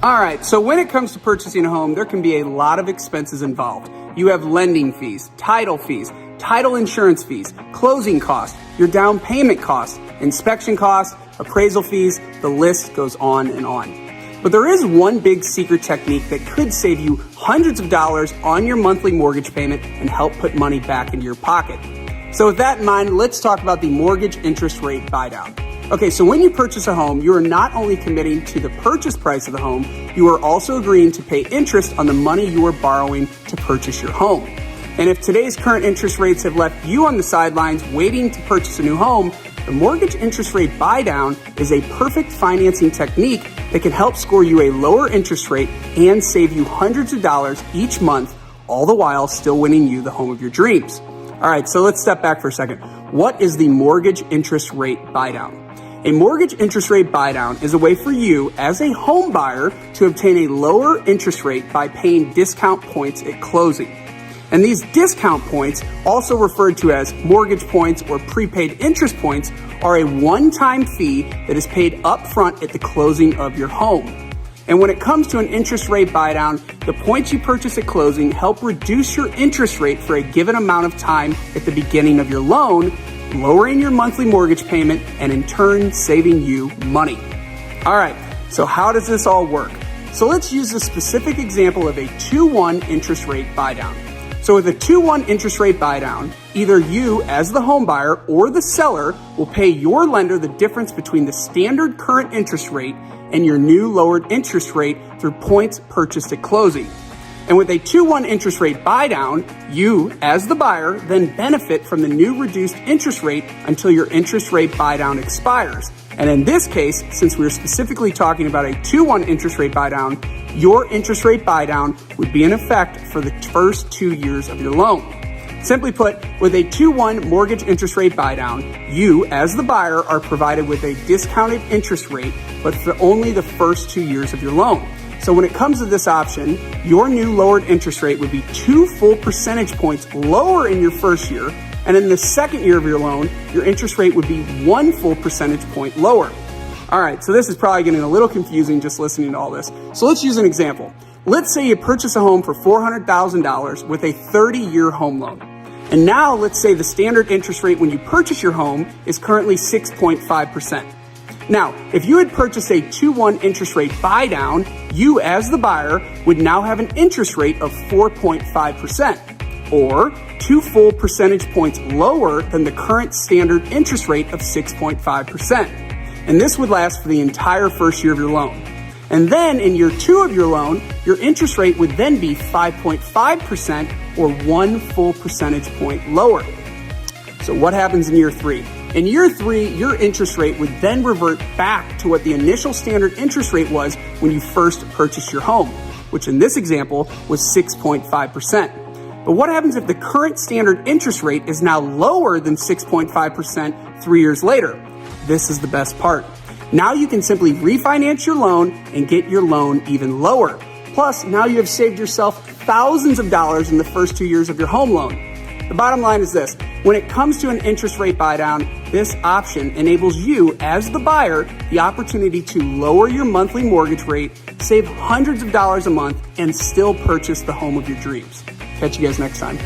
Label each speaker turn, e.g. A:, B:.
A: All right, so when it comes to purchasing a home, there can be a lot of expenses involved. You have lending fees, title insurance fees, closing costs, your down payment costs, inspection costs, appraisal fees, the list goes on and on. But there is one big secret technique that could save you hundreds of dollars on your monthly mortgage payment and help put money back into your pocket. So with that in mind, let's talk about the mortgage interest rate buydown. Okay, so when you purchase a home, you are not only committing to the purchase price of the home, you are also agreeing to pay interest on the money you are borrowing to purchase your home. And if today's current interest rates have left you on the sidelines waiting to purchase a new home, the mortgage interest rate buydown is a perfect financing technique that can help score you a lower interest rate and save you hundreds of dollars each month, all the while still winning you the home of your dreams. All right, so let's step back for a second. What is the mortgage interest rate buydown? A mortgage interest rate buydown is a way for you as a home buyer to obtain a lower interest rate by paying discount points at closing. And these discount points, also referred to as mortgage points or prepaid interest points, are a one-time fee that is paid upfront at the closing of your home. And when it comes to an interest rate buydown, the points you purchase at closing help reduce your interest rate for a given amount of time at the beginning of your loan, lowering your monthly mortgage payment and in turn saving you money. All right, so how does this all work? So let's use a specific example of a 2-1 interest rate buydown. So with a 2-1 interest rate buydown, either you as the home buyer or the seller will pay your lender the difference between the standard current interest rate and your new lowered interest rate through points purchased at closing. And with a 2-1 interest rate buydown, you as the buyer then benefit from the new reduced interest rate until your interest rate buydown expires. And in this case, since we're specifically talking about a 2-1 interest rate buydown, your interest rate buydown would be in effect for the first 2 years of your loan. Simply put, with a 2-1 mortgage interest rate buydown, you as the buyer are provided with a discounted interest rate, but for only the first 2 years of your loan. So when it comes to this option, your new lowered interest rate would be 2 full percentage points lower in your first year, and in the second year of your loan, your interest rate would be 1 full percentage point lower. All right, so this is probably getting a little confusing just listening to all this. So let's use an example. Let's say you purchase a home for $400,000 with a 30-year home loan. And now let's say the standard interest rate when you purchase your home is currently 6.5%. Now, if you had purchased a 2-1 interest rate buydown, you as the buyer would now have an interest rate of 4.5%, or 2 full percentage points lower than the current standard interest rate of 6.5%. And this would last for the entire first year of your loan. And then in year 2 of your loan, your interest rate would then be 5.5%, or 1 full percentage point lower. So what happens in year 3? In year 3, your interest rate would then revert back to what the initial standard interest rate was when you first purchased your home, which in this example was 6.5%. But what happens if the current standard interest rate is now lower than 6.5% 3 years later? This is the best part. Now you can simply refinance your loan and get your loan even lower. Plus, now you have saved yourself thousands of dollars in the first 2 years of your home loan. The bottom line is this. When it comes to an interest rate buydown, this option enables you, as the buyer, the opportunity to lower your monthly mortgage rate, save hundreds of dollars a month, and still purchase the home of your dreams. Catch you guys next time.